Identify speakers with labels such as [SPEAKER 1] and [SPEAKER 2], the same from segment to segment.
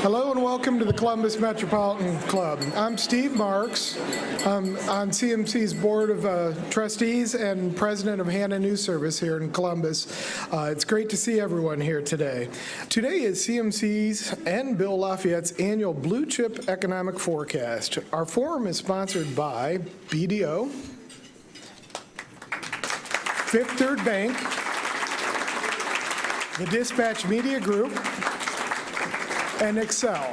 [SPEAKER 1] Hello and welcome to the Columbus Metropolitan Club. I'm Steve Marks. I'm on CMC's Board of Trustees and President of Hannah News Service here in Columbus. It's great to see everyone here today. Today is CMC's and Bill LaFayette's annual Blue Chip Economic Forecast. Our forum is sponsored by BDO, Fifth Third Bank, the Dispatch Media Group, and Excel.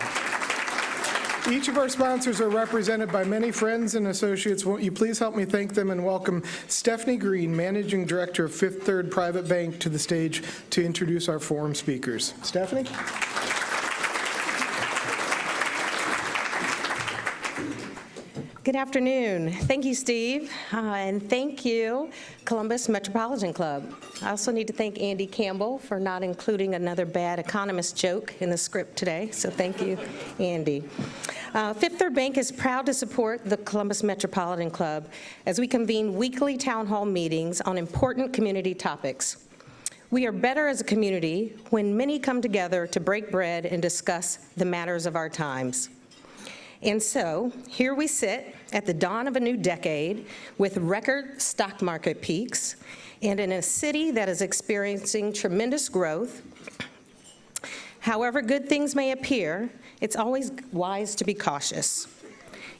[SPEAKER 1] Each of our sponsors are represented by many friends and associates. Won't you please help me thank them and welcome Stephanie Green, Managing Director of Fifth Third Private Bank, to the stage to introduce our forum speakers. Stephanie?
[SPEAKER 2] Good afternoon. Thank you, Steve, and thank you, Columbus Metropolitan Club. I also need to thank Andy Campbell for not including another bad economist joke in the script today, so thank you, Andy. Fifth Third Bank is proud to support the Columbus Metropolitan Club as we convene weekly town hall meetings on important community topics. We are better as a community when many come together to break bread and discuss the matters of our times. And so, here we sit at the dawn of a new decade with record stock market peaks and in a city that is experiencing tremendous growth. However good things may appear, it's always wise to be cautious.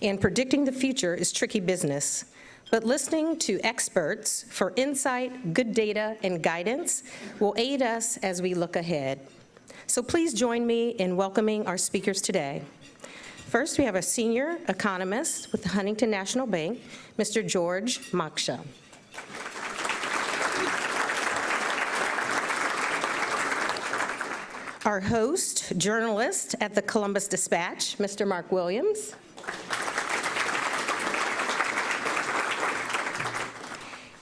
[SPEAKER 2] And predicting the future is tricky business. But listening to experts for insight, good data, and guidance will aid us as we look ahead. So please join me in welcoming our speakers today. First, we have a senior economist with the Huntington National Bank, Mr. George Mokrzan. Our host, journalist at the Columbus Dispatch, Mr. Mark Williams.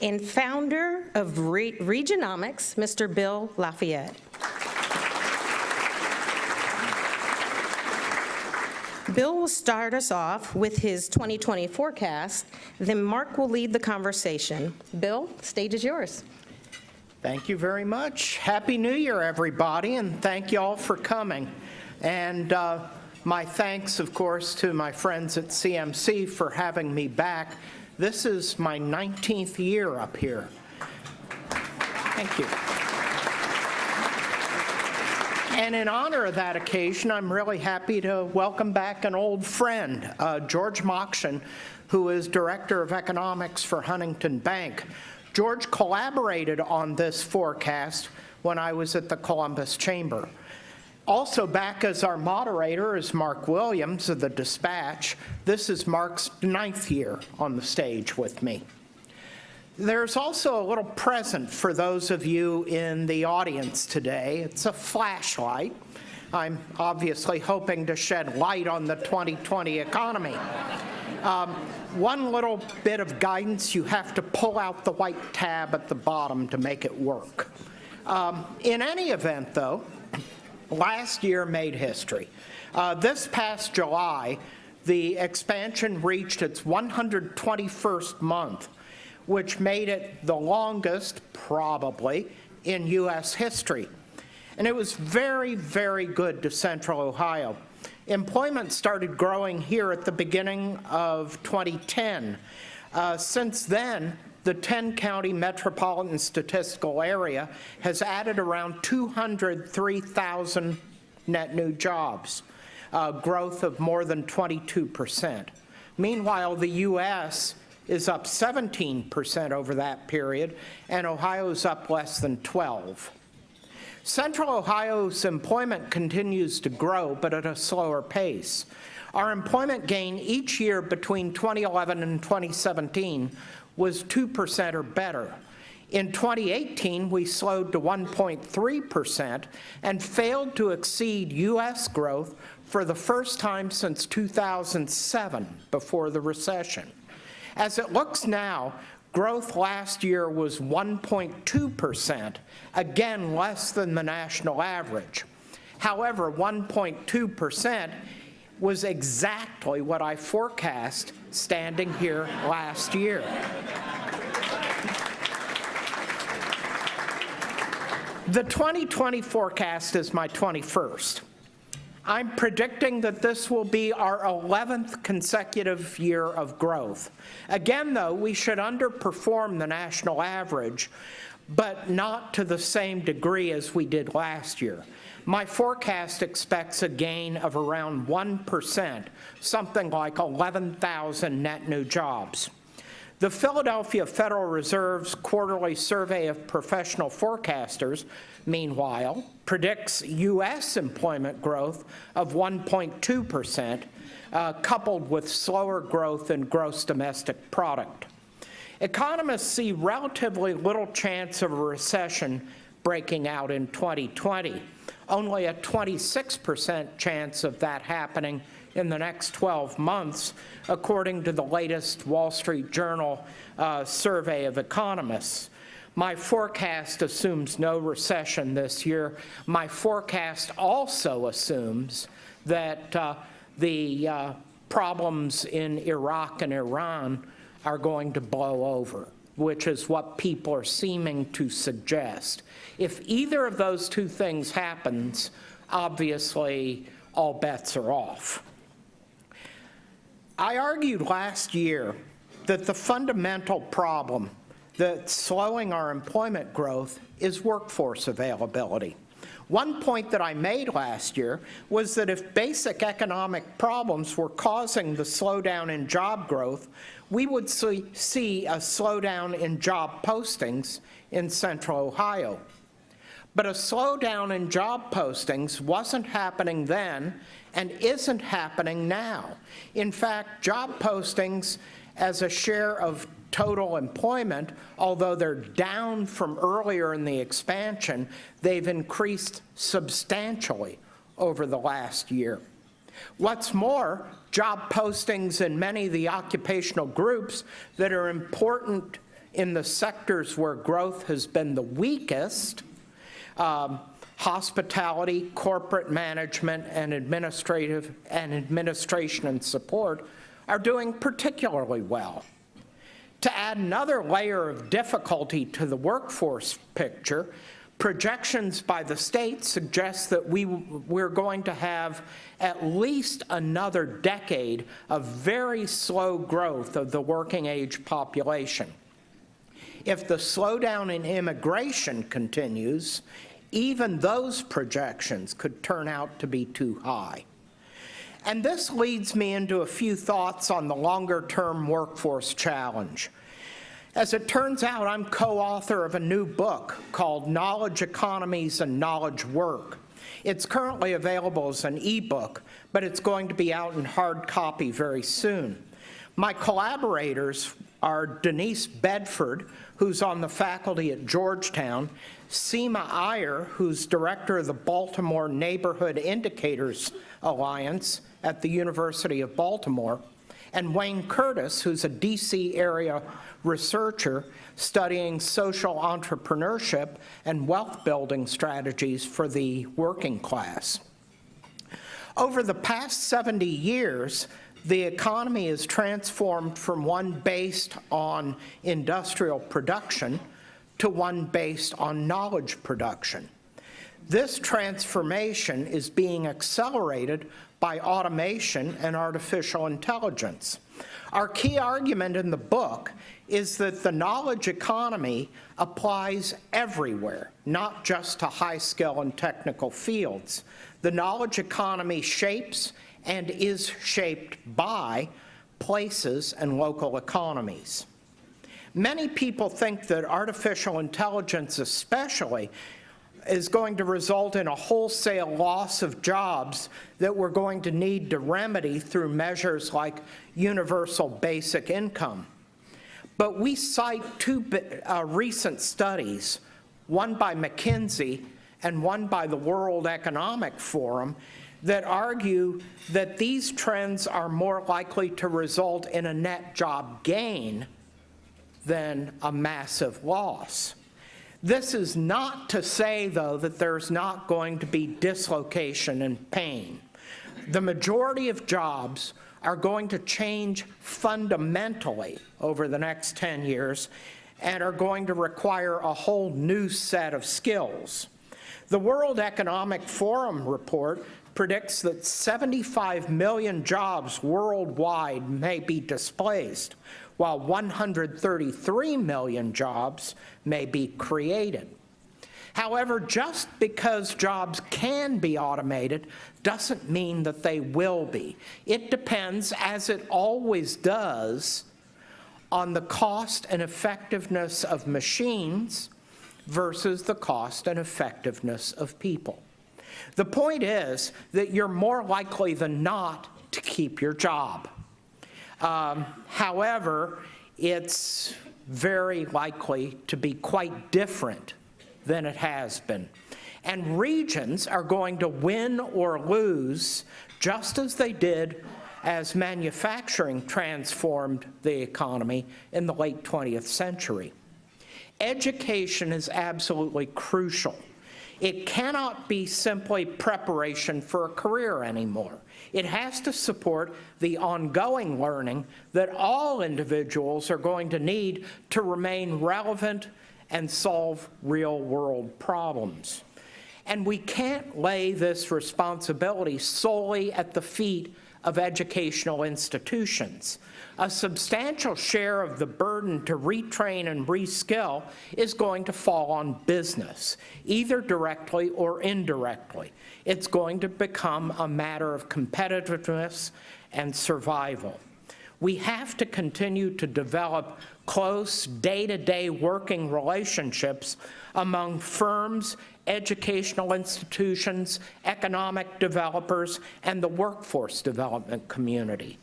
[SPEAKER 2] And founder of Regionomics, Mr. Bill LaFayette. Bill will start us off with his 2020 forecast, then Mark will lead the conversation. Bill, the stage is yours.
[SPEAKER 3] Thank you very much. Happy New Year, everybody, and thank you all for coming. And my thanks, of course, to my friends at CMC for having me back. This is my 19th year up here. Thank you. And in honor of that occasion, I'm really happy to welcome back an old friend, George Mokrzan, who is Director of Economics for Huntington Bank. George collaborated on this forecast when I was at the Columbus Chamber. Also back as our moderator is Mark Williams of the Dispatch. This is Mark's 9th year on the stage with me. There's also a little present for those of you in the audience today. It's a flashlight. I'm obviously hoping to shed light on the 2020 economy. One little bit of guidance, you have to pull out the white tab at the bottom to make it work. In any event, though, last year made history. This past July, the expansion reached its 121st month, which made it the longest, probably, in U.S. history. And it was very, very good to Central Ohio. Employment started growing here at the beginning of 2010. Since then, the 10-county metropolitan statistical area has added around 203,000 net new jobs, growth of more than 22%. Meanwhile, the U.S. is up 17% over that period, and Ohio's up less than 12%. Central Ohio's employment continues to grow, but at a slower pace. Our employment gain each year between 2011 and 2017 was 2% or better. In 2018, we slowed to 1.3% and failed to exceed U.S. growth for the first time since 2007, before the recession. As it looks now, growth last year was 1.2%, again less than the national average. However, 1.2% was exactly what I forecast standing here last year. The 2020 forecast is my 21st. I'm predicting that this will be our 11th consecutive year of growth. Again, though, we should underperform the national average, but not to the same degree as we did last year. My forecast expects a gain of around 1%, something like 11,000 net new jobs. The Philadelphia Federal Reserve's quarterly survey of professional forecasters, meanwhile, predicts U.S. employment growth of 1.2%, coupled with slower growth in gross domestic product. Economists see relatively little chance of a recession breaking out in 2020, only a 26% chance of that happening in the next 12 months, according to the latest Wall Street Journal survey of economists. My forecast assumes no recession this year. My forecast also assumes that the problems in Iraq and Iran are going to blow over, which is what people are seeming to suggest. If either of those two things happens, obviously all bets are off. I argued last year that the fundamental problem that's slowing our employment growth is workforce availability. One point that I made last year was that if basic economic problems were causing the slowdown in job growth, we would see a slowdown in job postings in Central Ohio. But a slowdown in job postings wasn't happening then and isn't happening now. In fact, job postings as a share of total employment, although they're down from earlier in the expansion, they've increased substantially over the last year. What's more, job postings in many of the occupational groups that are important in the sectors where growth has been the weakest, hospitality, corporate management, and administration and support, are doing particularly well. To add another layer of difficulty to the workforce picture, projections by the state suggest that we're going to have at least another decade of very slow growth of the working age population. If the slowdown in immigration continues, even those projections could turn out to be too high. And this leads me into a few thoughts on the longer-term workforce challenge. As it turns out, I'm co-author of a new book called Knowledge Economies and Knowledge Work. It's currently available as an ebook, but it's going to be out in hard copy very soon. My collaborators are Denise Bedford, who's on the faculty at Georgetown, Seema Iyer, who's director of the Baltimore Neighborhood Indicators Alliance at the University of Baltimore, and Wayne Curtis, who's a DC area researcher studying social entrepreneurship and wealth building strategies for the working class. Over the past 70 years, the economy has transformed from one based on industrial production to one based on knowledge production. This transformation is being accelerated by automation and artificial intelligence. Our key argument in the book is that the knowledge economy applies everywhere, not just to high skill and technical fields. The knowledge economy shapes and is shaped by places and local economies. Many people think that artificial intelligence especially is going to result in a wholesale loss of jobs that we're going to need to remedy through measures like universal basic income. But we cite two recent studies, one by McKinsey and one by the World Economic Forum, that argue that these trends are more likely to result in a net job gain than a massive loss. This is not to say, though, that there's not going to be dislocation and pain. The majority of jobs are going to change fundamentally over the next 10 years and are going to require a whole new set of skills. The World Economic Forum report predicts that 75 million jobs worldwide may be displaced, while 133 million jobs may be created. However, just because jobs can be automated doesn't mean that they will be. It depends, as it always does, on the cost and effectiveness of machines versus the cost and effectiveness of people. The point is that you're more likely than not to keep your job. However, it's very likely to be quite different than it has been. And regions are going to win or lose just as they did as manufacturing transformed the economy in the late 20th century. Education is absolutely crucial. It cannot be simply preparation for a career anymore. It has to support the ongoing learning that all individuals are going to need to remain relevant and solve real-world problems. And we can't lay this responsibility solely at the feet of educational institutions. A substantial share of the burden to retrain and reskill is going to fall on business, either directly or indirectly. It's going to become a matter of competitiveness and survival. We have to continue to develop close day-to-day working relationships among firms, educational institutions, economic developers, and the workforce development community.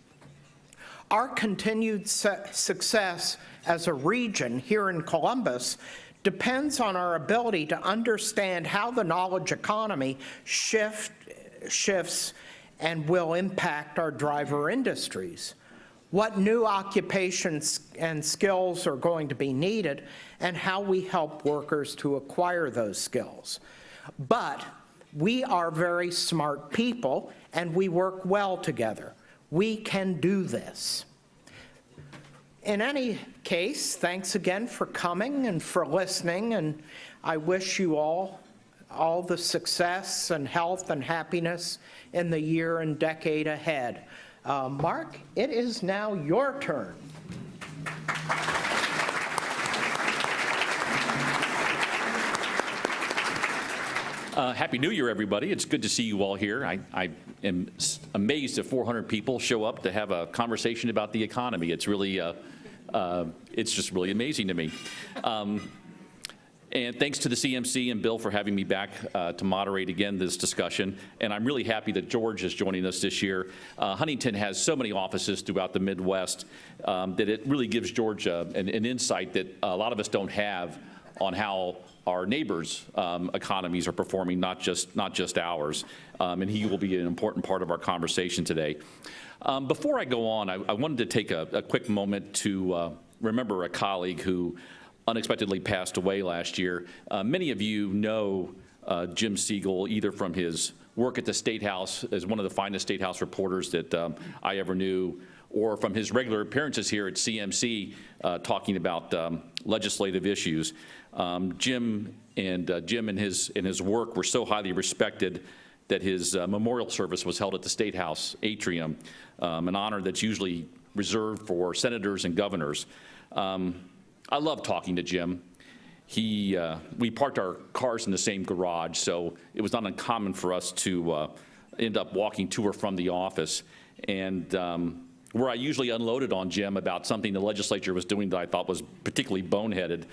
[SPEAKER 3] Our continued success as a region here in Columbus depends on our ability to understand how the knowledge economy shifts and will impact our driver industries, what new occupations and skills are going to be needed, and how we help workers to acquire those skills. But we are very smart people, and we work well together. We can do this. In any case, thanks again for coming and for listening, and I wish you all the success and health and happiness in the year and decade ahead. Mark, it is now your turn.
[SPEAKER 4] Happy New Year, everybody. It's good to see you all here. I am amazed that 400 people show up to have a conversation about the economy. It's really, it's just really amazing to me. And thanks to the CMC and Bill for having me back to moderate again this discussion. And I'm really happy that George is joining us this year. Huntington has so many offices throughout the Midwest that it really gives George an insight that a lot of us don't have on how our neighbors' economies are performing, not just ours. And he will be an important part of our conversation today. Before I go on, I wanted to take a quick moment to remember a colleague who unexpectedly passed away last year. Many of you know Jim Siegel, either from his work at the State House as one of the finest State House reporters that I ever knew, or from his regular appearances here at CMC talking about legislative issues. Jim and his work were so highly respected that his memorial service was held at the State House atrium, an honor that's usually reserved for senators and governors. I love talking to Jim. We parked our cars in the same garage, so it was not uncommon for us to end up walking to or from the office. And where I usually unloaded on Jim about something the legislature was doing that I thought was particularly boneheaded.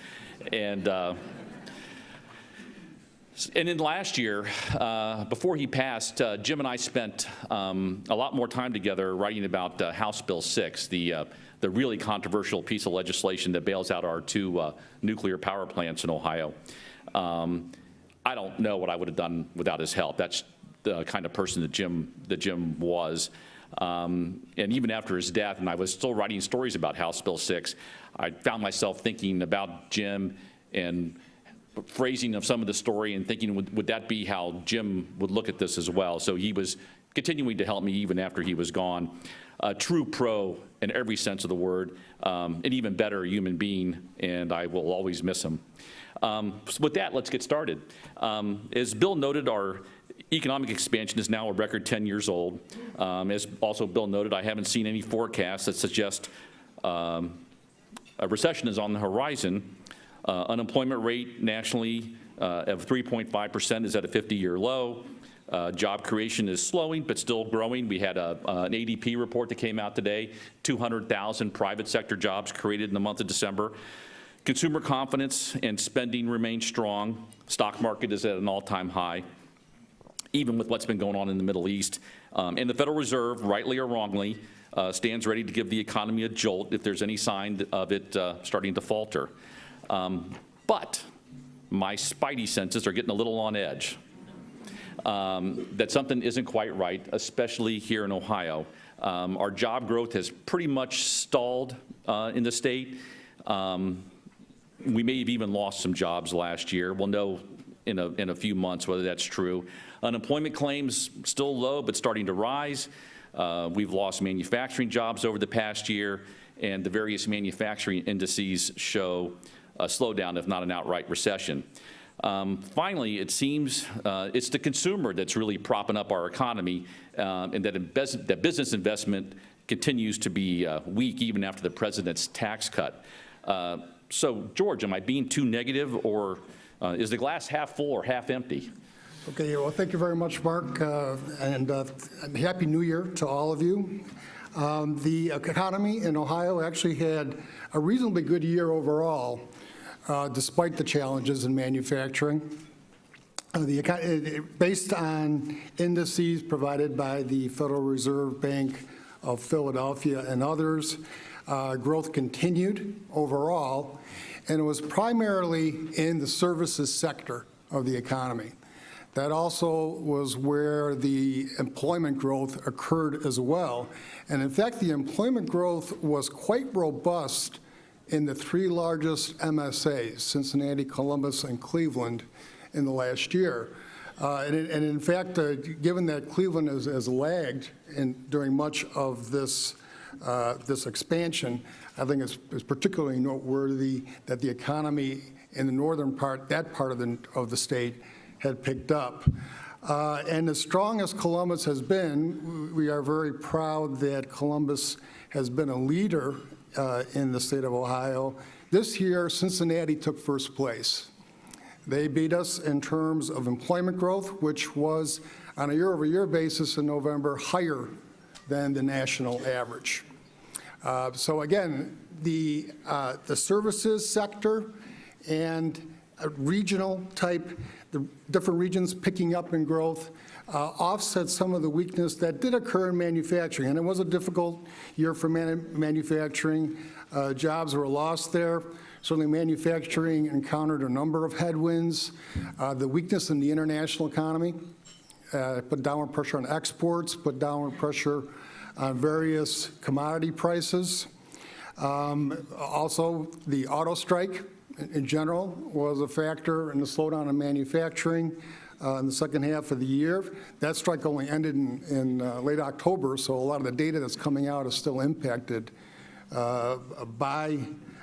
[SPEAKER 4] And then last year, before he passed, Jim and I spent a lot more time together writing about House Bill 6, the really controversial piece of legislation that bails out our two nuclear power plants in Ohio. I don't know what I would have done without his help. That's the kind of person that Jim was. And even after his death, and I was still writing stories about House Bill 6, I found myself thinking about Jim and phrasing of some of the story and thinking, would that be how Jim would look at this as well? So he was continuing to help me even after he was gone. A true pro in every sense of the word, an even better human being, and I will always miss him. So with that, let's get started. As Bill noted, our economic expansion is now a record 10 years old. As also Bill noted, I haven't seen any forecasts that suggest a recession is on the horizon. Unemployment rate nationally of 3.5% is at a 50-year low. Job creation is slowing, but still growing. We had an ADP report that came out today, 200,000 private sector jobs created in the month of December. Consumer confidence and spending remain strong. Stock market is at an all-time high, even with what's been going on in the Middle East. And the Federal Reserve, rightly or wrongly, stands ready to give the economy a jolt if there's any sign of it starting to falter. But my spidey senses are getting a little on edge. That something isn't quite right, especially here in Ohio. Our job growth has pretty much stalled in the state. We may have even lost some jobs last year. We'll know in a few months whether that's true. Unemployment claims still low, but starting to rise. We've lost manufacturing jobs over the past year, and the various manufacturing indices show a slowdown, if not an outright recession. Finally, it seems it's the consumer that's really propping up our economy, and that business investment continues to be weak even after the president's tax cut. So, George, am I being too negative, or is the glass half full or half empty?
[SPEAKER 5] Okay, well, thank you very much, Mark, and Happy New Year to all of you. The economy in Ohio actually had a reasonably good year overall, despite the challenges in manufacturing. Based on indices provided by the Federal Reserve Bank of Philadelphia and others, growth continued overall, and it was primarily in the services sector of the economy. That also was where the employment growth occurred as well. And in fact, the employment growth was quite robust in the three largest MSAs, Cincinnati, Columbus, and Cleveland, in the last year. And in fact, given that Cleveland has lagged during much of this expansion, I think it's particularly noteworthy that the economy in the northern part, that part of the state, had picked up. And as strong as Columbus has been, we are very proud that Columbus has been a leader in the state of Ohio. This year, Cincinnati took first place. They beat us in terms of employment growth, which was, on a year-over-year basis in November, higher than the national average. So again, the services sector and regional type, the different regions picking up in growth, offset some of the weakness that did occur in manufacturing. And it was a difficult year for manufacturing. Jobs were lost there. Certainly manufacturing encountered a number of headwinds. The weakness in the international economy put downward pressure on exports, put downward pressure on various commodity prices. Also, the auto strike in general was a factor in the slowdown in manufacturing in the second half of the year. That strike only ended in late October, so a lot of the data that's coming out is still impacted by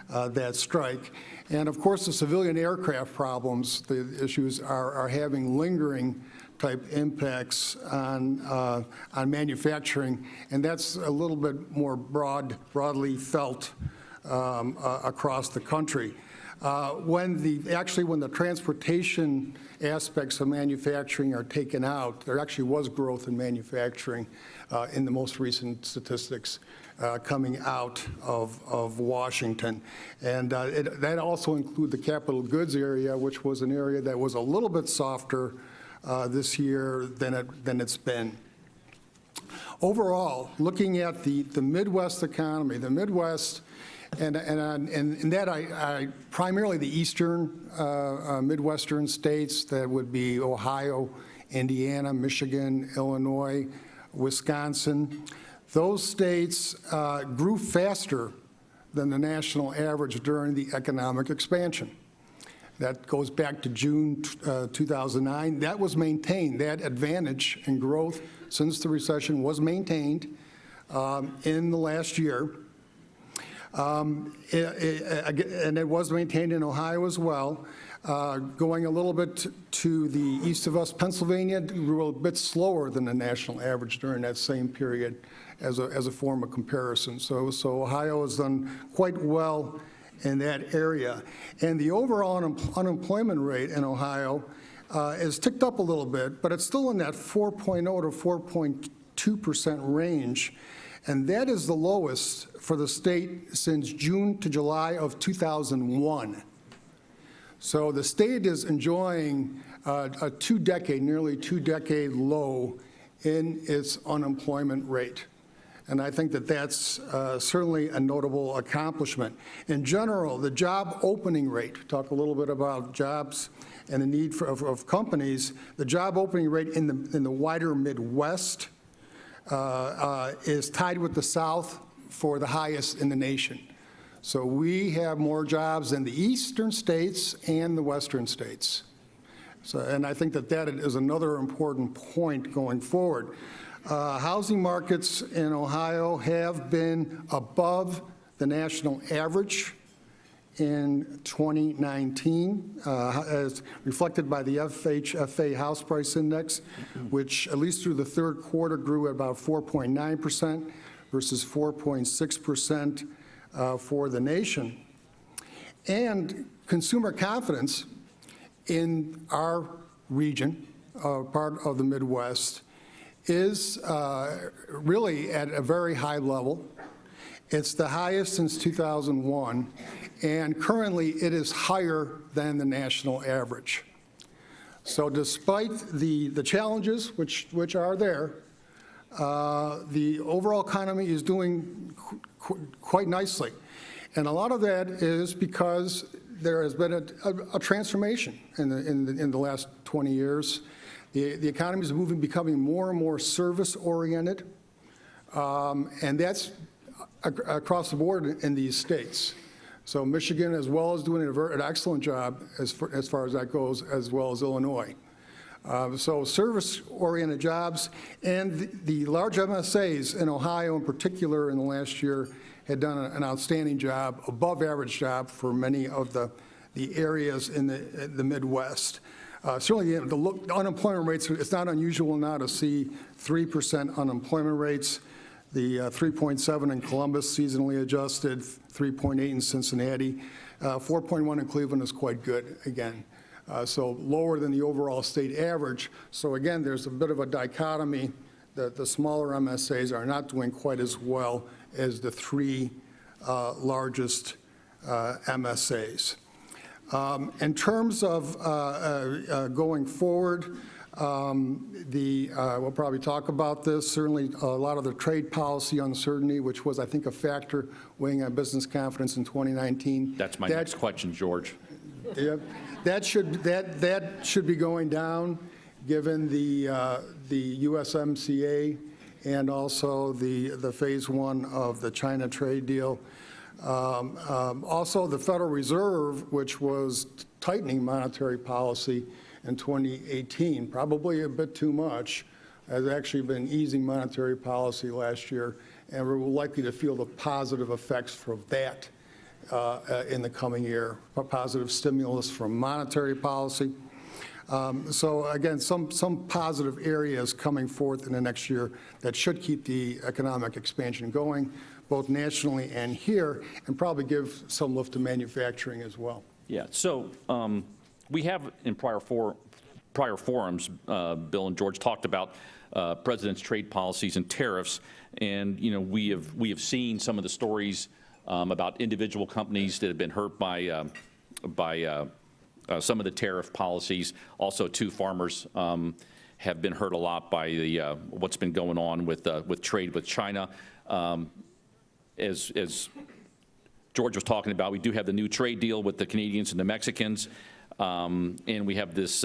[SPEAKER 5] that strike. And of course, the civilian aircraft problems, the issues are having lingering type impacts on manufacturing, and that's a little bit more broadly felt across the country. When the transportation aspects of manufacturing are taken out, there actually was growth in manufacturing in the most recent statistics coming out of Washington. And that also includes the capital goods area, which was an area that was a little bit softer this year than it's been. Overall, looking at the Midwest economy, the Midwest, and that I primarily the eastern Midwestern states, that would be Ohio, Indiana, Michigan, Illinois, Wisconsin. Those states grew faster than the national average during the economic expansion. That goes back to June 2009. That was maintained. That advantage in growth since the recession was maintained in the last year. And it was maintained in Ohio as well. Going a little bit to the east of us, Pennsylvania grew a bit slower than the national average during that same period as a form of comparison. So Ohio has done quite well in that area. And the overall unemployment rate in Ohio has ticked up a little bit, but it's still in that 4.0 to 4.2% range. And that is the lowest for the state since June to July of 2001. So the state is enjoying a nearly two-decade low in its unemployment rate. And I think that that's certainly a notable accomplishment. In general, the job opening rate, talk a little bit about jobs and the need of companies, the job opening rate in the wider Midwest is tied with the South for the highest in the nation. So we have more jobs than the eastern states and the western states. And I think that is another important point going forward. Housing markets in Ohio have been above the national average in 2019, as reflected by the FHFA House Price Index, which at least through the third quarter grew at about 4.9% versus 4.6% for the nation. And consumer confidence in our region, part of the Midwest, is really at a very high level. It's the highest since 2001, and currently it is higher than the national average. So despite the challenges, which are there, the overall economy is doing quite nicely. And a lot of that is because there has been a transformation in the last 20 years. The economy is becoming more and more service-oriented, and that's across the board in these states. So Michigan, as well, is doing an excellent job as far as that goes, as well as Illinois. So service-oriented jobs, and the large MSAs in Ohio in particular in the last year had done an outstanding job, above-average job for many of the areas in the Midwest. Certainly, the unemployment rates, it's not unusual now to see 3% unemployment rates. The 3.7 in Columbus, seasonally adjusted, 3.8 in Cincinnati. 4.1 in Cleveland is quite good, again. So lower than the overall state average. So again, there's a bit of a dichotomy that the smaller MSAs are not doing quite as well as the three largest MSAs. In terms of going forward, we'll probably talk about this. Certainly, a lot of the trade policy uncertainty, which was, I think, a factor weighing on business confidence in 2019.
[SPEAKER 4] That's my next question, George.
[SPEAKER 5] Yeah, that should be going down, given the USMCA and also the phase one of the China trade deal. Also, the Federal Reserve, which was tightening monetary policy in 2018, probably a bit too much, has actually been easing monetary policy last year, and we're likely to feel the positive effects from that in the coming year, a positive stimulus from monetary policy. So again, some positive areas coming forth in the next year that should keep the economic expansion going, both nationally and here, and probably give some lift to manufacturing as well.
[SPEAKER 4] Yeah, so we have in prior forums, Bill and George talked about President's trade policies and tariffs, and we have seen some of the stories about individual companies that have been hurt by some of the tariff policies. Also, too, farmers have been hurt a lot by what's been going on with trade with China. As George was talking about, we do have the new trade deal with the Canadians and the Mexicans, and we have this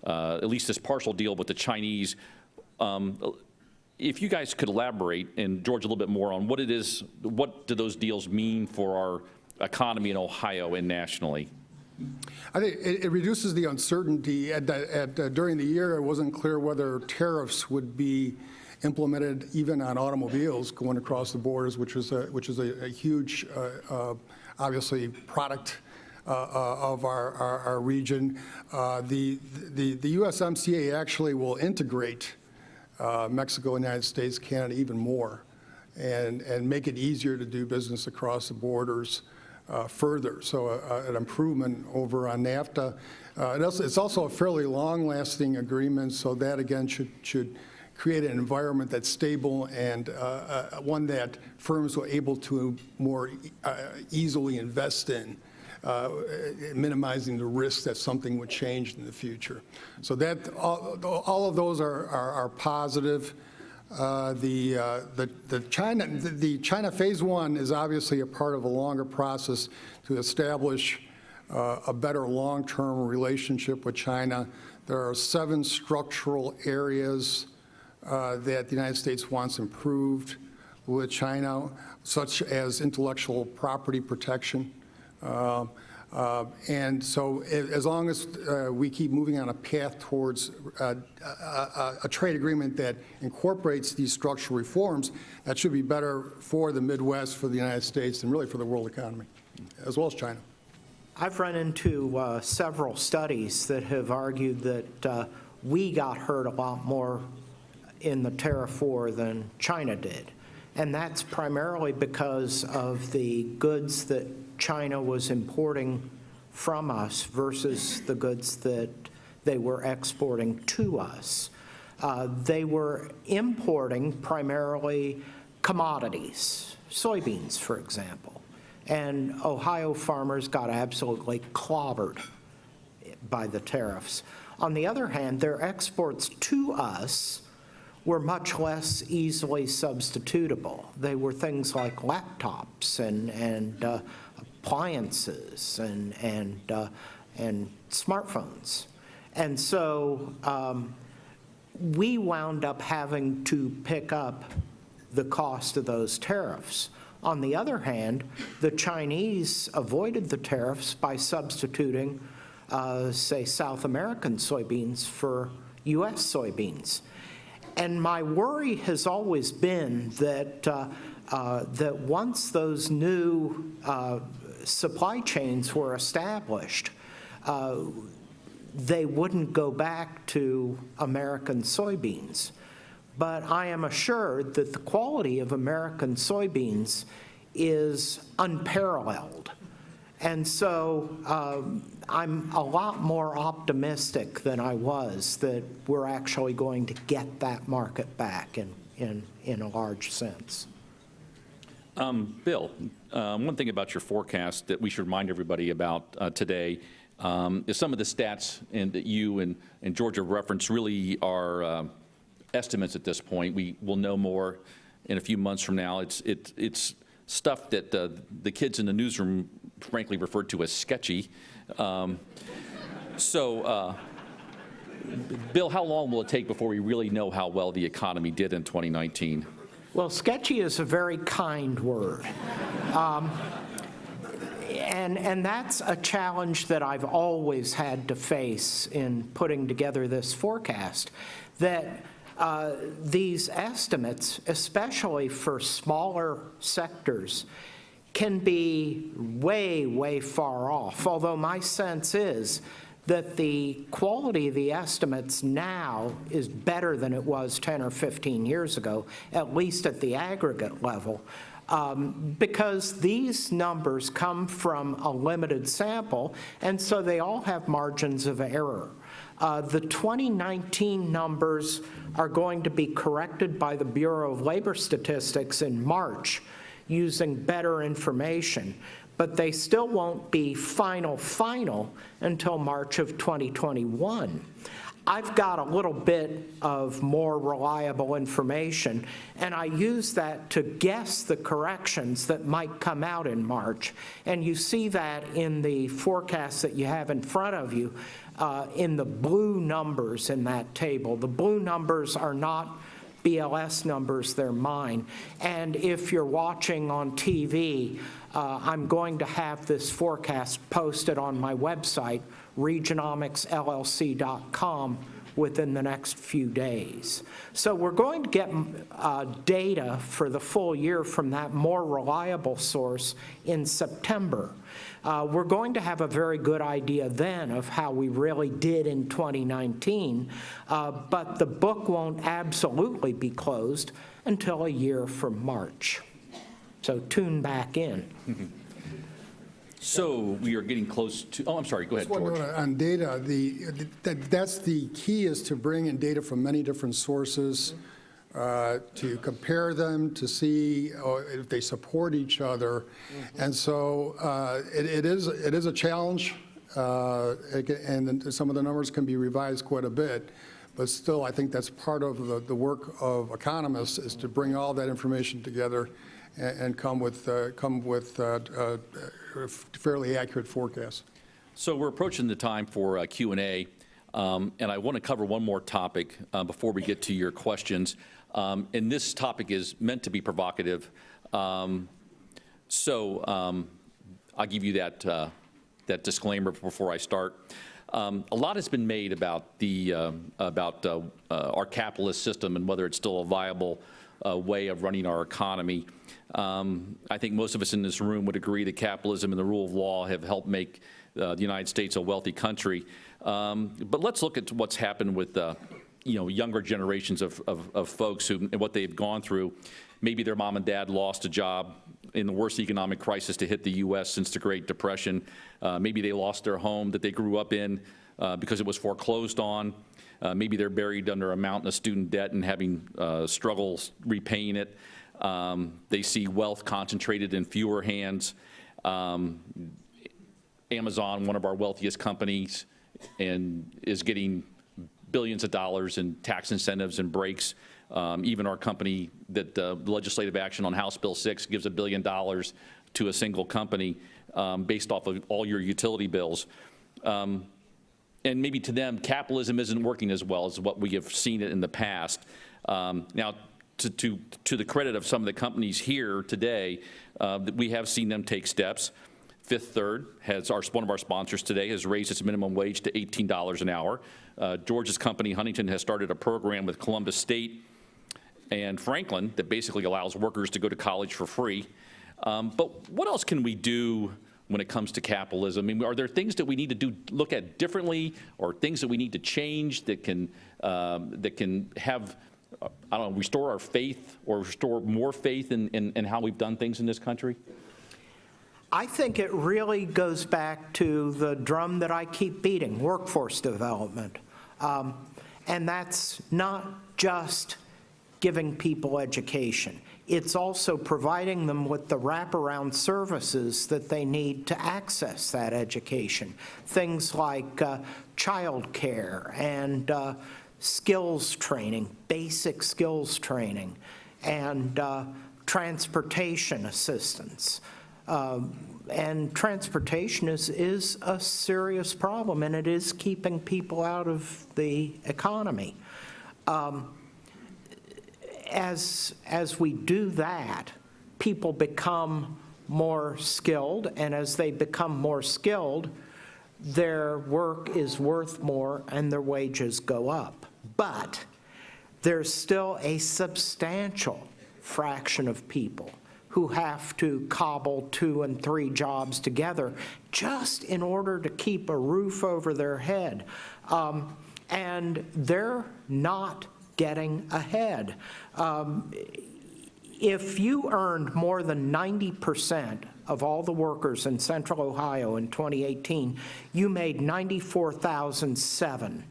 [SPEAKER 4] at least this partial deal with the Chinese. If you guys could elaborate, and George, a little bit more on what it is, what do those deals mean for our economy in Ohio and nationally?
[SPEAKER 5] I think it reduces the uncertainty. During the year, it wasn't clear whether tariffs would be implemented even on automobiles going across the borders, which is a huge, obviously, product of our region. The USMCA actually will integrate Mexico and the United States, Canada even more, and make it easier to do business across the borders further. So an improvement over on NAFTA. It's also a fairly long-lasting agreement, so that again should create an environment that's stable and one that firms are able to more easily invest in, minimizing the risk that something would change in the future. So that all of those are positive. The China Phase 1 is obviously a part of a longer process to establish a better long-term relationship with China. There are 7 structural areas that the United States wants improved with China, such as intellectual property protection. And so as long as we keep moving on a path towards a trade agreement that incorporates these structural reforms, that should be better for the Midwest, for the United States, and really for the world economy, as well as China.
[SPEAKER 3] I've run into several studies that have argued that we got hurt a lot more in the tariff war than China did. And that's primarily because of the goods that China was importing from us versus the goods that they were exporting to us. They were importing primarily commodities, soybeans, for example. And Ohio farmers got absolutely clobbered by the tariffs. On the other hand, their exports to us were much less easily substitutable. They were things like laptops and appliances and smartphones. And so we wound up having to pick up the cost of those tariffs. On the other hand, the Chinese avoided the tariffs by substituting, say, South American soybeans for U.S. soybeans. And my worry has always been that that once those new supply chains were established, they wouldn't go back to American soybeans. But I am assured that the quality of American soybeans is unparalleled. And so I'm a lot more optimistic than I was that we're actually going to get that market back in a large sense.
[SPEAKER 4] Bill, one thing about your forecast that we should remind everybody about today is some of the stats that you and George have referenced really are estimates at this point. We will know more in a few months from now. It's stuff that the kids in the newsroom frankly referred to as sketchy. Bill, how long will it take before we really know how well the economy did in 2019?
[SPEAKER 3] Well, sketchy is a very kind word. And that's a challenge that I've always had to face in putting together this forecast, that these estimates, especially for smaller sectors, can be way, way far off, although my sense is that the quality of the estimates now is better than it was 10 or 15 years ago, at least at the aggregate level, because these numbers come from a limited sample, and so they all have margins of error. The 2019 numbers are going to be corrected by the Bureau of Labor Statistics in March using better information, but they still won't be final until March of 2021. I've got a little bit of more reliable information, and I use that to guess the corrections that might come out in March. And you see that in the forecast that you have in front of you, in the blue numbers in that table. The blue numbers are not BLS numbers, they're mine. And if you're watching on TV, I'm going to have this forecast posted on my website, regionomicsllc.com, within the next few days. So we're going to get data for the full year from that more reliable source in September. We're going to have a very good idea then of how we really did in 2019, but the book won't absolutely be closed until a year from March. So tune back in.
[SPEAKER 4] So we are getting close to, oh, I'm sorry, go ahead,
[SPEAKER 5] Just one
[SPEAKER 4] George.
[SPEAKER 5] note on data, that's the key, is to bring in data from many different sources, to compare them, to see if they support each other. And so it is a challenge, and some of the numbers can be revised quite a bit. But still, I think that's part of the work of economists, is to bring all that information together and come with fairly accurate forecasts.
[SPEAKER 4] So we're approaching the time for Q&A, and I want to cover one more topic before we get to your questions. And this topic is meant to be provocative. So I'll give you that disclaimer before I start. A lot has been made about our capitalist system and whether it's still a viable way of running our economy. I think most of us in this room would agree that capitalism and the rule of law have helped make the United States a wealthy country. But let's look at what's happened with younger generations of folks and what they've gone through. Maybe their mom and dad lost a job in the worst economic crisis to hit the U.S. since the Great Depression. Maybe they lost their home that they grew up in because it was foreclosed on. Maybe they're buried under a mountain of student debt and having struggles repaying it. They see wealth concentrated in fewer hands. Amazon, one of our wealthiest companies, and is getting billions of dollars in tax incentives and breaks. Even our company, that legislative action on House Bill 6 gives $1 billion to a single company based off of all your utility bills. And maybe to them, capitalism isn't working as well as what we have seen it in the past. Now, to the credit of some of the companies here today, we have seen them take steps. Fifth Third, one of our sponsors today, has raised its minimum wage to $18 an hour. George's company, Huntington, has started a program with Columbus State and Franklin that basically allows workers to go to college for free. But what else can we do when it comes to capitalism? I mean, are there things that we need to look at differently, or things that we need to change that can have, I don't know, restore our faith or restore more faith in how we've done things in this country?
[SPEAKER 3] I think it really goes back to the drum that I keep beating, workforce development. And that's not just giving people education. It's also providing them with the wraparound services that they need to access that education. Things like child care and skills training, basic skills training, and transportation assistance. And transportation is a serious problem, and it is keeping people out of the economy. As we do that, people become more skilled, and as they become more skilled, their work is worth more and their wages go up. But there's still a substantial fraction of people who have to cobble 2 and 3 jobs together just in order to keep a roof over their head. And they're not getting ahead. If you earned more than 90% of all the workers in Central Ohio in 2018, you made $94,007.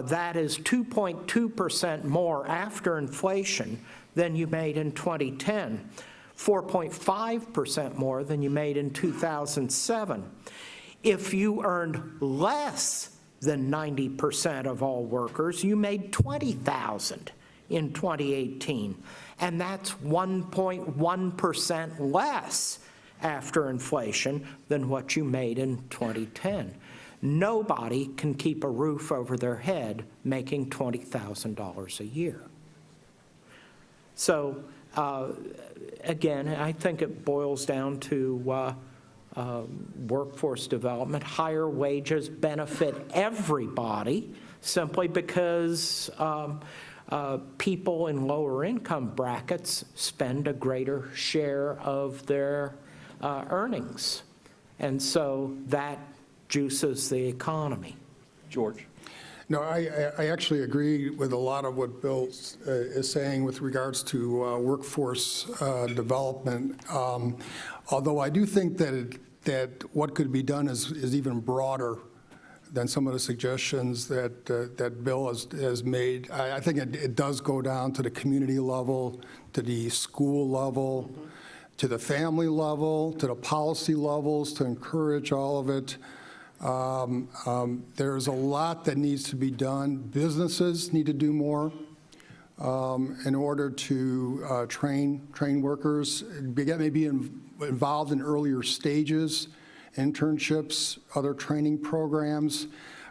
[SPEAKER 3] That is 2.2% more after inflation than you made in 2010. 4.5% more than you made in 2007. If you earned less than 90% of all workers. You made $20,000 in 2018, and that's 1.1% less after inflation than what you made in 2010. Nobody can keep a roof over their head making $20,000 a year. So again, I think it boils down to workforce development. Higher wages benefit everybody simply because people in lower income brackets spend a greater share of their earnings. And so that juices the economy.
[SPEAKER 4] George?
[SPEAKER 5] No, I actually agree with a lot of what Bill is saying with regards to workforce development. Although I do think that what could be done is even broader than some of the suggestions that Bill has made. I think it does go down to the community level, to the school level, to the family level, to the policy levels, to encourage all of it. There's a lot that needs to be done. Businesses need to do more in order to train workers, get maybe involved in earlier stages, internships, other training programs.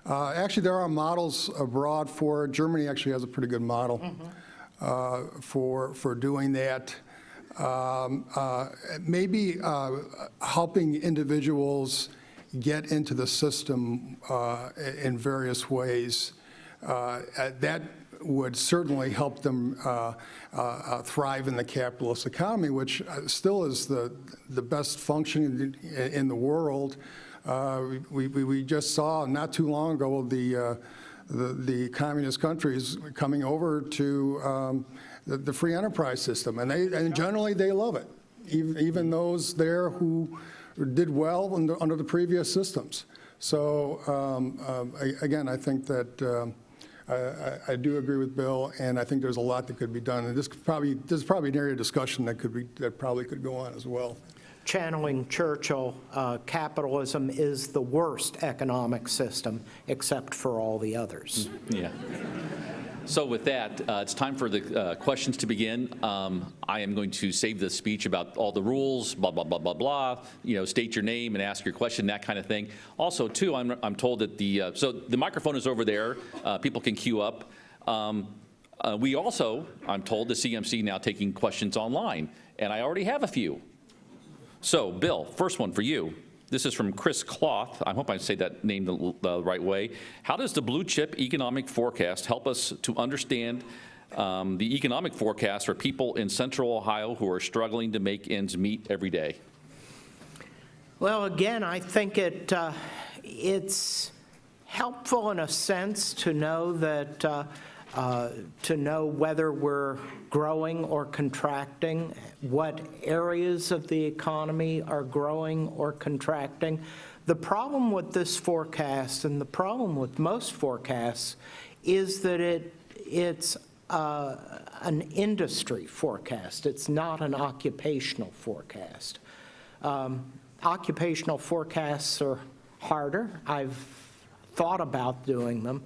[SPEAKER 5] Actually, there are models abroad for, Germany actually has a pretty good model for doing that. Maybe helping individuals get into the system in various ways. That would certainly help them thrive in the capitalist economy, which still is the best function in the world. We just saw not too long ago the communist countries coming over to the free enterprise system, and generally they love it, even those there who did well under the previous systems. So again, I think that I do agree with Bill, and I think there's a lot that could be done. And this is probably an area of discussion that probably could go on as well.
[SPEAKER 3] Channeling Churchill, capitalism is the worst economic system except for all the others.
[SPEAKER 4] Yeah. So with that, it's time for the questions to begin. I am going to save the speech about all the rules, blah, blah, blah, blah, blah, state your name and ask your question, that kind of thing. Also, too, I'm told that so the microphone is over there. People can queue up. We also, I'm told, the CMC now taking questions online, and I already have a few. So, Bill, first one for you. This is from Chris Cloth. I hope I say that name the right way. How does the blue chip economic forecast help us to understand the economic forecast for people in Central Ohio who are struggling to make ends meet every day?
[SPEAKER 3] Well, again, I think it's helpful in a sense to know that to know whether we're growing or contracting, what areas of the economy are growing or contracting. The problem with this forecast, and the problem with most forecasts, is that it's an industry forecast. It's not an occupational forecast. Occupational forecasts are harder. I've thought about doing them.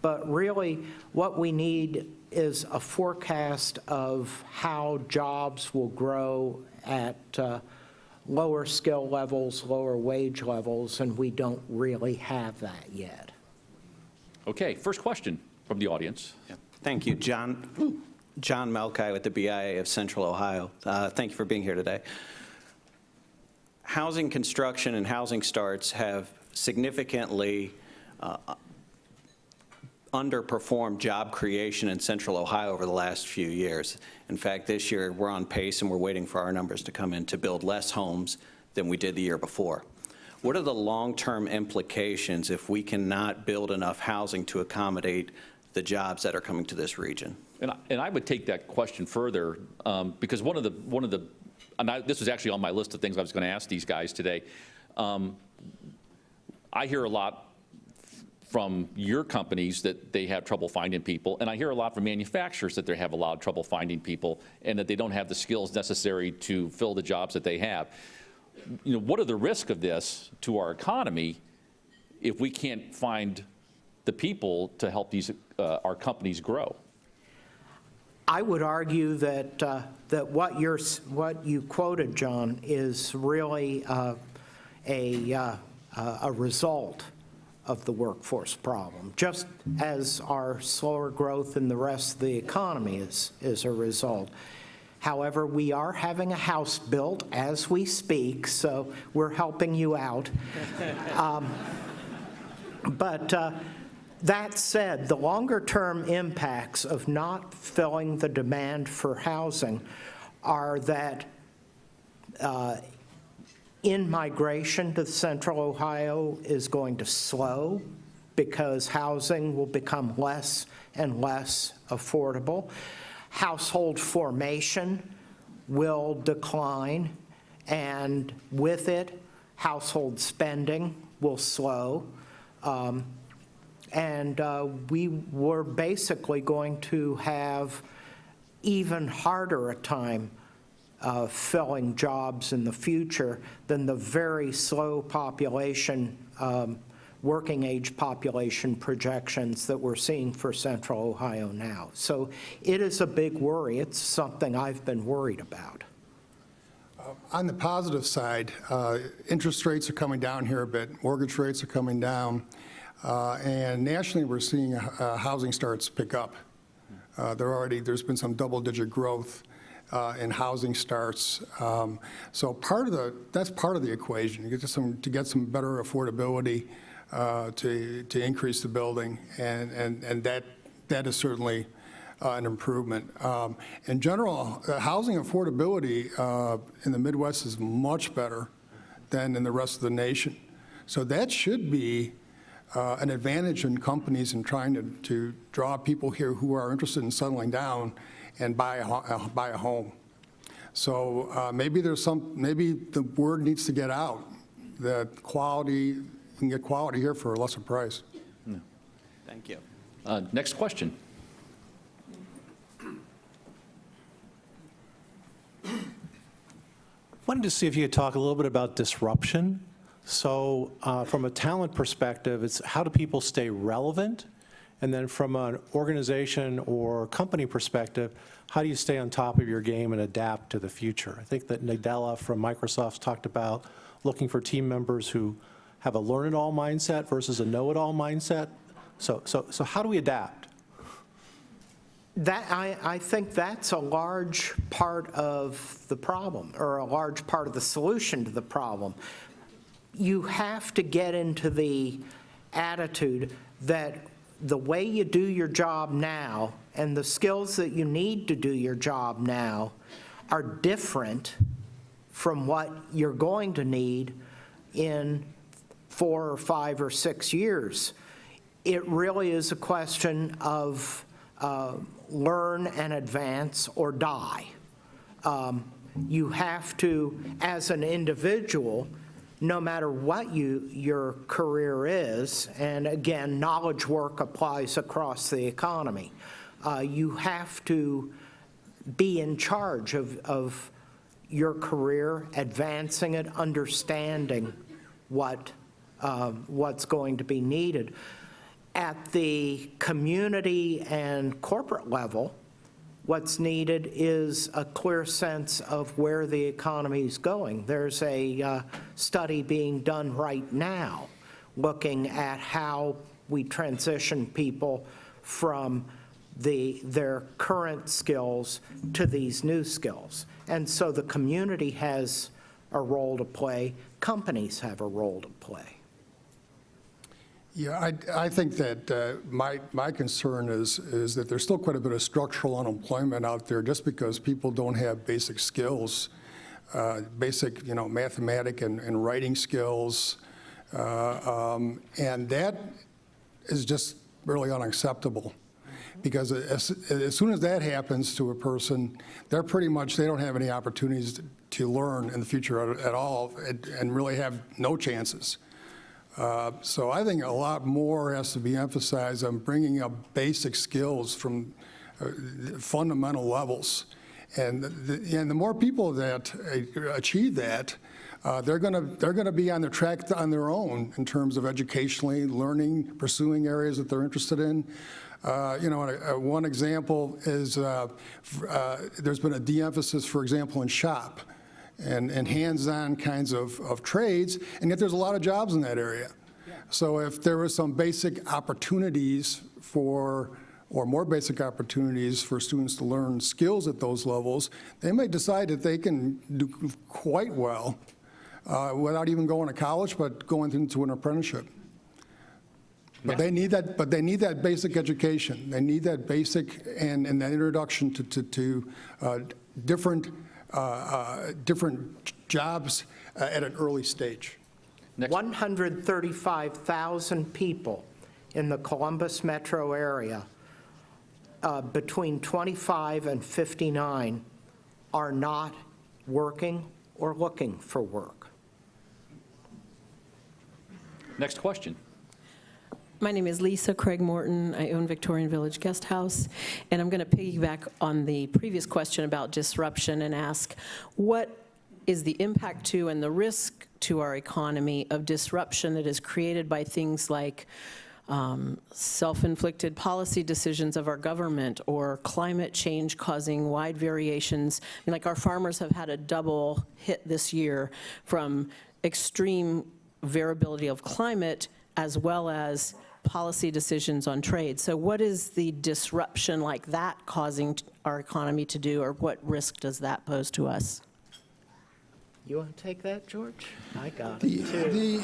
[SPEAKER 3] But really, what we need is a forecast of how jobs will grow at lower skill levels, lower wage levels, and we don't really have that yet.
[SPEAKER 4] Okay, first question from the audience.
[SPEAKER 6] Yeah. Thank you, John Melkai with the BIA of Central Ohio. Thank you for being here today. Housing construction and housing starts have significantly underperformed job creation in Central Ohio over the last few years. In fact, this year we're on pace and we're waiting for our numbers to come in to build less homes than we did the year before. What are the long-term implications if we cannot build enough housing to accommodate the jobs that are coming to this region?
[SPEAKER 4] And I would take that question further because this was actually on my list of things I was going to ask these guys today. I hear a lot from your companies that they have trouble finding people, and I hear a lot from manufacturers that they have a lot of trouble finding people and that they don't have the skills necessary to fill the jobs that they have. What are the risks of this to our economy if we can't find the people to help these our companies grow.
[SPEAKER 3] I would argue that that what you quoted, John, is really a result of the workforce problem, just as our slower growth in the rest of the economy is a result. However, we are having a house built as we speak, so we're helping you out. But that said, the longer-term impacts of not filling the demand for housing are that in-migration to Central Ohio is going to slow because housing will become less and less affordable. Household formation will decline, and with it, household spending will slow. And we were basically going to have even harder a time filling jobs in the future than the very slow population, working age population projections that we're seeing for Central Ohio now. So it is a big worry. It's something I've been worried about.
[SPEAKER 5] On the positive side, interest rates are coming down here a bit. Mortgage rates are coming down. And nationally, we're seeing housing starts pick up. There's been some double-digit growth in housing starts. So that's part of the equation. You get to get some better affordability to increase the building, and that is certainly an improvement. In general, housing affordability in the Midwest is much better than in the rest of the nation. So that should be an advantage in companies in trying to draw people here who are interested in settling down and buy a home. So maybe the word needs to get out that you can get quality here for a lesser price.
[SPEAKER 6] No. Thank you.
[SPEAKER 4] Next question.
[SPEAKER 7] Wanted to see if you could talk a little bit about disruption. So from a talent perspective, it's how do people stay relevant? And then from an organization or company perspective, how do you stay on top of your game and adapt to the future? I think that Nadella from Microsoft's talked about looking for team members who have a learn-it-all mindset versus a know-it-all mindset. So how do we adapt?
[SPEAKER 3] I think that's a large part of the problem, or a large part of the solution to the problem. You have to get into the attitude that the way you do your job now and the skills that you need to do your job now are different from what you're going to need in 4 or 5 or 6 years. It really is a question of learn and advance or die. You have to, as an individual, no matter what your career is, and again, knowledge work applies across the economy, you have to be in charge of your career, advancing it, understanding what's going to be needed. At the community and corporate level, what's needed is a clear sense of where the economy is going. There's a study being done right now looking at how we transition people from their current skills to these new skills. And so the community has a role to play, companies have a role to play.
[SPEAKER 5] Yeah, I think that my concern is that there's still quite a bit of structural unemployment out there just because people don't have basic skills, basic mathematic and writing skills, and that is just really unacceptable. Because as soon as that happens to a person, they don't have any opportunities to learn in the future at all and really have no chances. So I think a lot more has to be emphasized on bringing up basic skills from fundamental levels. And the more people that achieve that, they're going to be on their track on their own in terms of educationally learning, pursuing areas that they're interested in. One example is there's been a de-emphasis, for example, in shop and hands-on kinds of trades, and yet there's a lot of jobs in that area. So if there were some basic opportunities or more basic opportunities for students to learn skills at those levels, they may decide that they can do quite well without even going to college, but going into an apprenticeship. But they need that. But they need that basic education. They need that basic and that introduction to different jobs at an early stage.
[SPEAKER 3] 135,000 people in the Columbus metro area between 25 and 59 are not working or looking for work.
[SPEAKER 4] Next question.
[SPEAKER 8] My name is Lisa Craig Morton. I own Victorian Village Guest House, and I'm going to piggyback on the previous question about disruption and ask, what is the impact to and the risk to our economy of disruption that is created by things like self-inflicted policy decisions of our government or climate change causing wide variations? I mean, like our farmers have had a double hit this year from extreme variability of climate as well as policy decisions on trade. So what is the disruption like that causing our economy to do, or what risk does that pose to us?
[SPEAKER 3] You want to take that, George? I got
[SPEAKER 5] The
[SPEAKER 3] it, too.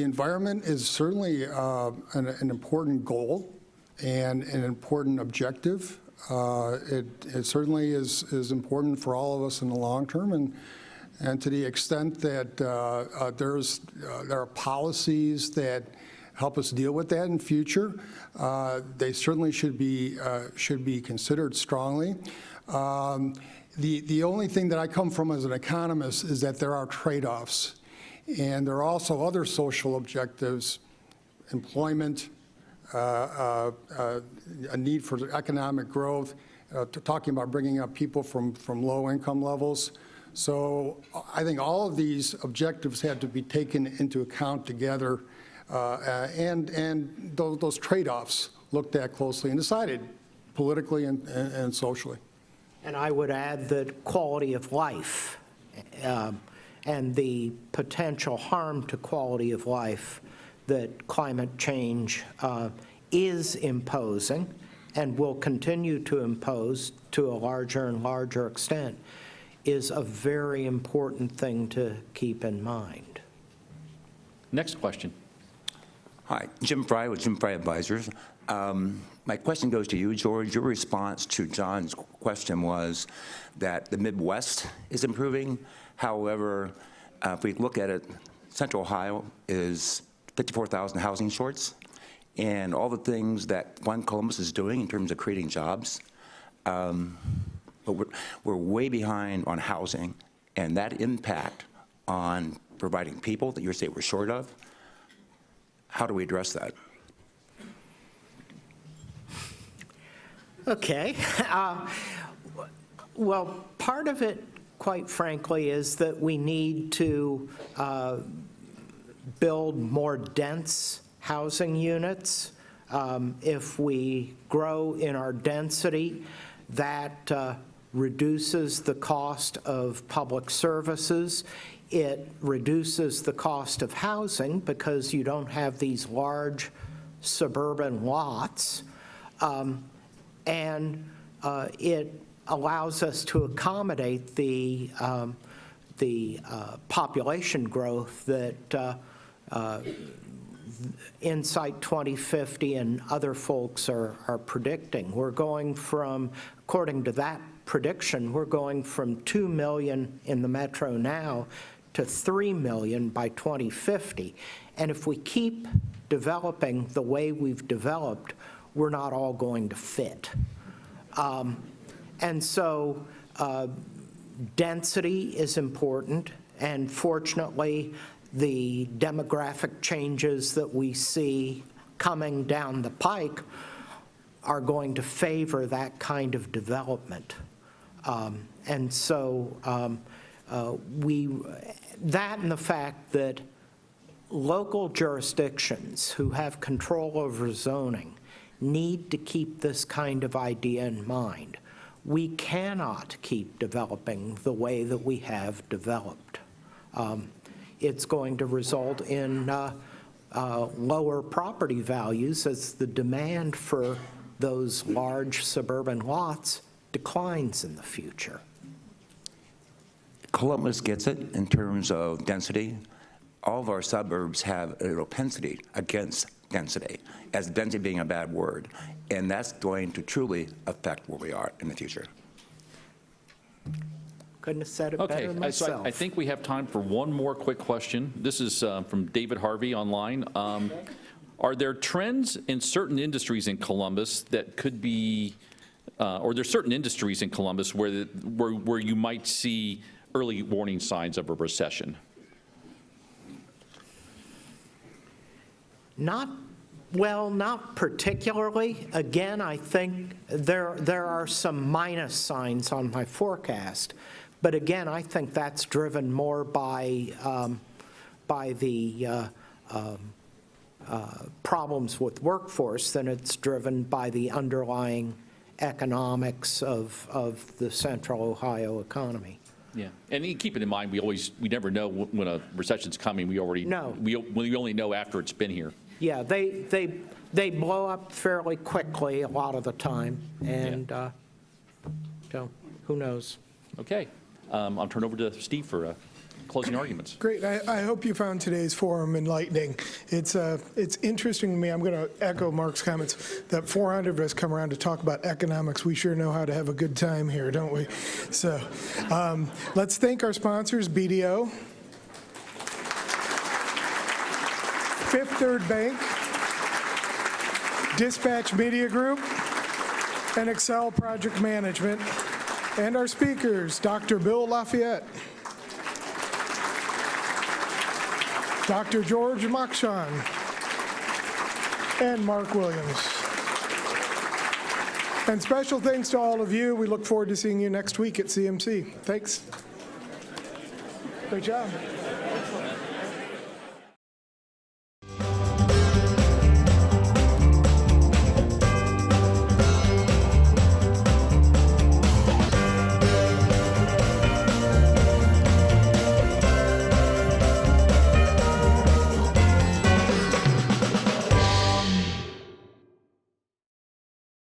[SPEAKER 5] environment is certainly an important goal and an important objective. It certainly is important for all of us in the long term, and to the extent that there are policies that help us deal with that in future, they certainly should be considered strongly. The only thing that I come from as an economist is that there are trade-offs, and there are also other social objectives, employment, a need for economic growth, talking about bringing up people from low income levels. So I think all of these objectives have to be taken into account together, and those trade-offs looked at closely and decided politically and socially.
[SPEAKER 3] And I would add that quality of life and the potential harm to quality of life that climate change is imposing and will continue to impose to a larger and larger extent is a very important thing to keep in mind.
[SPEAKER 4] Next question.
[SPEAKER 9] Hi, Jim Fry with Jim Fry Advisors. My question goes to you, George. Your response to John's question was that the Midwest is improving. However, if we look at it, Central Ohio is 54,000 housing shorts, and all the things that One Columbus is doing in terms of creating jobs, but we're way behind on housing, and that impact on providing people that you say we're short of. How do we address that?
[SPEAKER 3] Okay. Well, part of it, quite frankly, is that we need to build more dense housing units. If we grow in our density, that reduces the cost of public services. It reduces the cost of housing because you don't have these large suburban lots. And it allows us to accommodate the population growth that Insight 2050 and other folks are predicting. We're going from, according to that prediction, we're going from 2 million in the metro now to 3 million by 2050. And if we keep developing the way we've developed, we're not all going to fit. And so density is important, and fortunately, the demographic changes that we see coming down the pike are going to favor that kind of development. And so that and the fact that local jurisdictions who have control over zoning need to keep this kind of idea in mind. We cannot keep developing the way that we have developed. It's going to result in lower property values as the demand for those large suburban lots declines in the future.
[SPEAKER 9] Columbus gets it in terms of density. All of our suburbs have a propensity against density, as density being a bad word, and that's going to truly affect where we are in the future.
[SPEAKER 3] Couldn't have said it better myself.
[SPEAKER 4] So I think we have time for one more quick question. This is from David Harvey online. Are there trends in certain industries in Columbus that could be, or there's certain industries in Columbus where you might see early warning signs of a recession?
[SPEAKER 3] Not particularly. Again, I think there are some minus signs on my forecast. But again, I think that's driven more by the problems with workforce than it's driven by the underlying economics of the Central Ohio economy.
[SPEAKER 4] Yeah, and keep it in mind, we never know when a recession's coming. We only know after it's been here.
[SPEAKER 3] Yeah, they blow up fairly quickly a lot of the time, and so who knows?
[SPEAKER 4] Okay, I'll turn over to Steve for closing arguments.
[SPEAKER 1] Great. I hope you found today's forum enlightening. It's interesting to me. I'm going to echo Mark's comments that 400 of us come around to talk about economics. We sure know how to have a good time here, don't we? So let's thank our sponsors, BDO, Fifth Third Bank, Dispatch Media Group, and Excel Project Management, and our speakers, Dr. Bill LaFayette, Dr. George Mokrzan, and Mark Williams. And special thanks to all of you. We look forward to seeing you next week at CMC. Thanks. Great job.